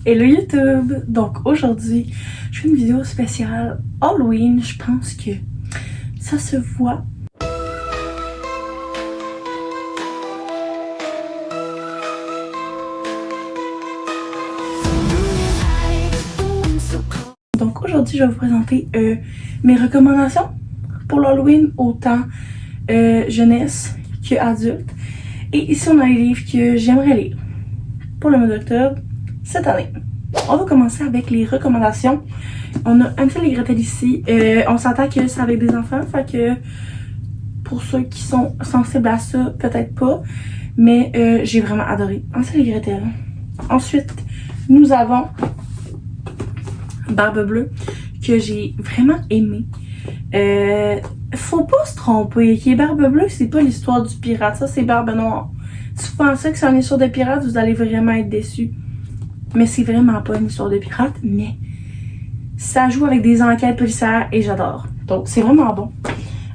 Hello YouTube! Donc aujourd'hui, je fais une vidéo spéciale Halloween. Je pense que ça se voit. Donc aujourd'hui, je vais vous présenter mes recommandations pour l'Halloween, autant jeunesse que adulte. Et ici, on a les livres que j'aimerais lire pour le mois d'octobre cette année. On va commencer avec les recommandations. On a Hansel et Gretel ici. On s'entend que c'est avec des enfants, fait que pour ceux qui sont sensibles à ça, peut-être pas. Mais j'ai vraiment adoré Hansel et Gretel. Ensuite, nous avons Barbe Bleue, que j'ai vraiment aimé. Faut pas se tromper, qui est Barbe Bleue, c'est pas l'histoire du pirate, ça c'est Barbe Noire. Si vous pensez que c'est une histoire de pirate, vous allez vraiment être déçus. Mais c'est vraiment pas une histoire de pirate, mais ça joue avec des enquêtes policières et j'adore. Donc c'est vraiment bon.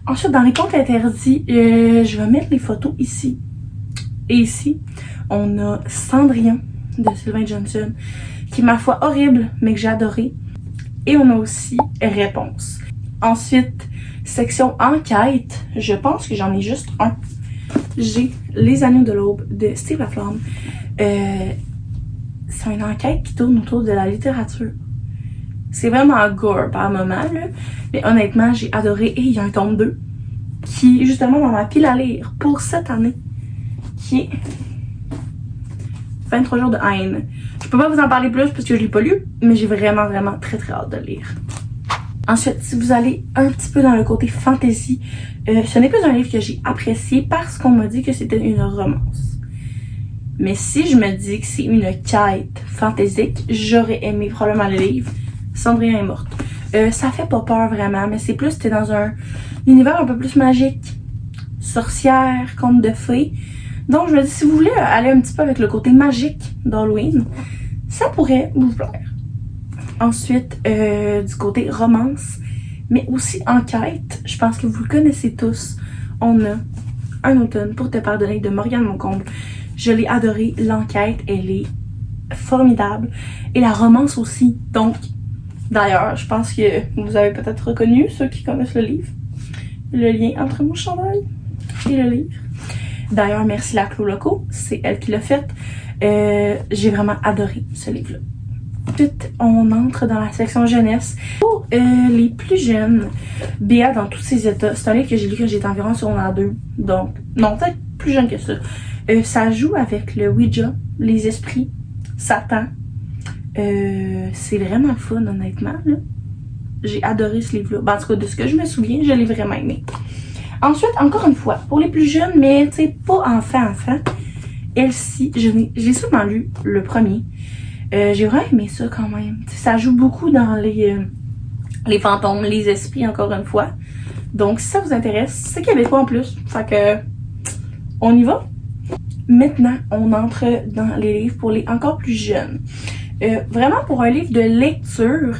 Ensuite, dans les contes interdits, je vais mettre les photos ici. Et ici, on a Cendrillon de Sylvain Johnson, qui est ma foi horrible, mais que j'ai adoré. Et on a aussi Réponse. Ensuite, section enquête, je pense que j'en ai juste un. J'ai Les Agneaux de l'Aube de Steve Laflamme. C'est une enquête qui tourne autour de la littérature. C'est vraiment gore par moment, là. Mais honnêtement, j'ai adoré. Et il y a un tome 2 qui est justement dans ma pile à lire pour cette année, qui est 23 jours de haine. Je peux pas vous en parler plus parce que je l'ai pas lu, mais j'ai vraiment très hâte de le lire. Ensuite, si vous allez un petit peu dans le côté fantasy, ce n'est pas un livre que j'ai apprécié parce qu'on m'a dit que c'était une romance. Mais si je me dis que c'est une quête fantaisique, j'aurais aimé probablement le livre Cendrillon est morte. Ça fait pas peur vraiment, mais c'est plus, t'es dans un univers un peu plus magique. Sorcière, conte de fées. Donc je me dis, si vous voulez aller un petit peu avec le côté magique d'Halloween, ça pourrait vous plaire. Ensuite, du côté romance, mais aussi enquête, je pense que vous le connaissez tous. On a Un automne pour te pardonner de Morgane Moncomble. Je l'ai adoré, l'enquête, elle est formidable. Et la romance aussi. Donc, d'ailleurs, je pense que vous avez peut-être reconnu, ceux qui connaissent le livre, le lien entre mon chandail et le livre. D'ailleurs, merci la Clos Locaux, c'est elle qui l'a fait. J'ai vraiment adoré ce livre-là. Ensuite, on entre dans la section jeunesse. Pour les plus jeunes, Béa dans tous ses états. C'est un livre que j'ai lu quand j'étais environ sur secondaire 2. Donc, non, peut-être plus jeune que ça. Ça joue avec le Ouija, les esprits, Satan. C'est vraiment le fun, honnêtement, là. J'ai adoré ce livre-là. Ben, en tout cas, de ce que je me souviens, je l'ai vraiment aimé. Ensuite, encore une fois, pour les plus jeunes, mais tu sais, pas enfant, Elsie, j'ai seulement lu le premier. J'ai vraiment aimé ça quand même. T'sais, ça joue beaucoup dans les fantômes, les esprits, encore une fois. Donc, si ça vous intéresse, c'est québécois en plus. Fait que, on y va. Maintenant, on entre dans les livres pour les encore plus jeunes. Vraiment, pour un livre de lecture,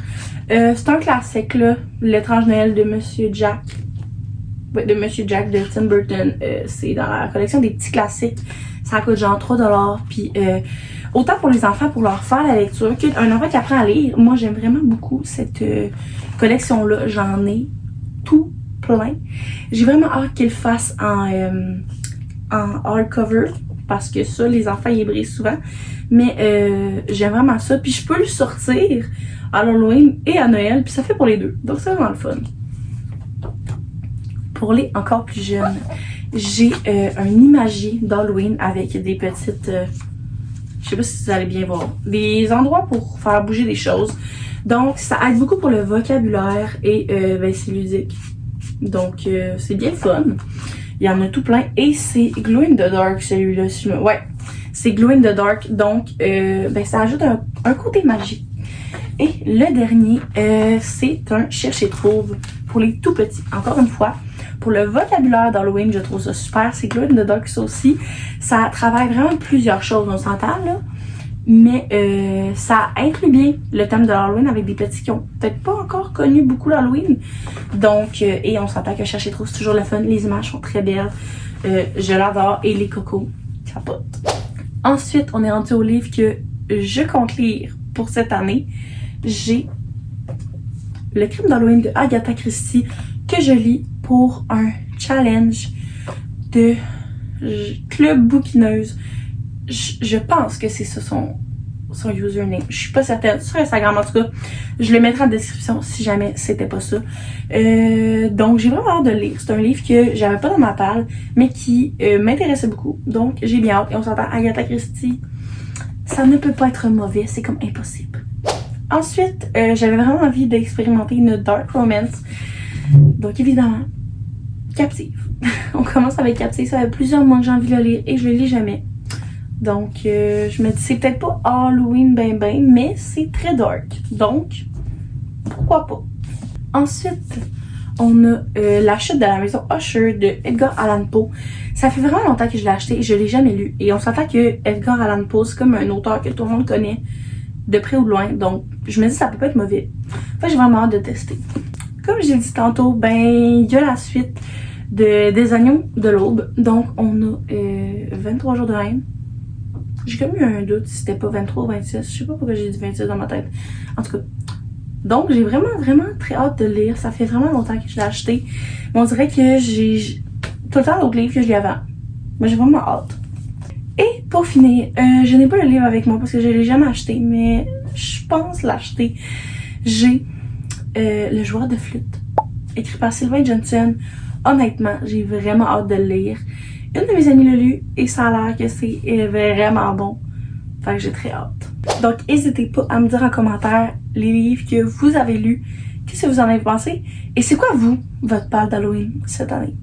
c'est un classique, là. L'étrange Noël de Monsieur Jack. Ouais, de Monsieur Jack de Tim Burton. C'est dans la collection des petits classiques. Ça coûte genre 3$. Puis, autant pour les enfants, pour leur faire la lecture, qu'un enfant qui apprend à lire. Moi, j'aime vraiment beaucoup cette collection-là. J'en ai tout plein. J'ai vraiment hâte qu'ils le fassent en hardcover. Parce que ça, les enfants, ils brisent souvent. Mais j'aime vraiment ça. Puis, je peux le sortir à Halloween et à Noël. Puis, ça fait pour les deux. Donc, c'est vraiment le fun. Pour les encore plus jeunes, j'ai un imagier d'Halloween avec des petites... je sais pas si vous allez bien voir. Des endroits pour faire bouger des choses. Donc, ça aide beaucoup pour le vocabulaire et ben, c'est ludique. Donc, c'est bien fun. Il y en a tout plein. Et c'est Glow in the Dark, celui-là. Ouais, c'est Glow in the Dark. Donc, ben, ça ajoute un côté magique. Et le dernier, c'est un cherche-et-trouve pour les tout petits. Encore une fois, pour le vocabulaire d'Halloween, je trouve ça super. C'est Glow in the Dark, ça aussi. Ça travaille vraiment plusieurs choses, on s'entend, là. Mais ça inclut bien le thème de Halloween avec des petits qui ont peut-être pas encore connu beaucoup l'Halloween. Donc, et on s'entend que chercher trop, c'est toujours le fun. Les images sont très belles. Je l'adore. Et les cocos capotent. Ensuite, on est rendu au livre que je compte lire pour cette année, j'ai Le crime d'Halloween de Agatha Christie que je lis pour un challenge de Club Bouquineuse. Je pense que c'est ça son username. Je suis pas certaine. Sur Instagram, en tout cas, je le mettrai en description si jamais c'était pas ça. Donc, j'ai vraiment hâte de le lire. C'est un livre que j'avais pas dans ma palle, mais qui m'intéressait beaucoup. Donc, j'ai bien hâte. Et on s'entend, Agatha Christie, ça ne peut pas être mauvais. C'est comme impossible. Ensuite, j'avais vraiment envie d'expérimenter une dark romance. Donc, évidemment, Captive. On commence avec Captive. Ça fait plusieurs mois que j'ai envie de le lire et je le lis jamais. Donc, je me dis, c'est peut-être pas Halloween ben, mais c'est très dark. Donc, pourquoi pas? Ensuite, on a La chute de la maison Usher de Edgar Allan Poe. Ça fait vraiment longtemps que je l'ai acheté et je l'ai jamais lu. Et on s'entend que Edgar Allan Poe, c'est comme un auteur que tout le monde connaît, de près ou de loin. Donc, je me dis, ça peut pas être mauvais. Enfin, j'ai vraiment hâte de tester. Comme j'ai dit tantôt, ben, il y a la suite des Oignons de l'Aube. Donc, on a 23 jours de haine. J'ai comme eu un doute si c'était pas 23 ou 26. Je sais pas pourquoi j'ai dit 26 dans ma tête. En tout cas. Donc, j'ai vraiment très hâte de le lire. Ça fait vraiment longtemps que je l'ai acheté. Mais on dirait que j'ai tout le temps l'autre livre que je lis avant. Mais j'ai vraiment hâte. Et pour finir, je n'ai pas le livre avec moi parce que je l'ai jamais acheté. Mais je pense l'acheter. J'ai Le joueur de flûte. Écrit par Sylvain Johnson. Honnêtement, j'ai vraiment hâte de le lire. Une de mes amies l'a lu et ça a l'air que c'est vraiment bon. Fait que j'ai très hâte. Donc, n'hésitez pas à me dire en commentaire les livres que vous avez lus. Qu'est-ce que vous en avez pensé? Et c'est quoi, vous, votre pal d'Halloween cette année?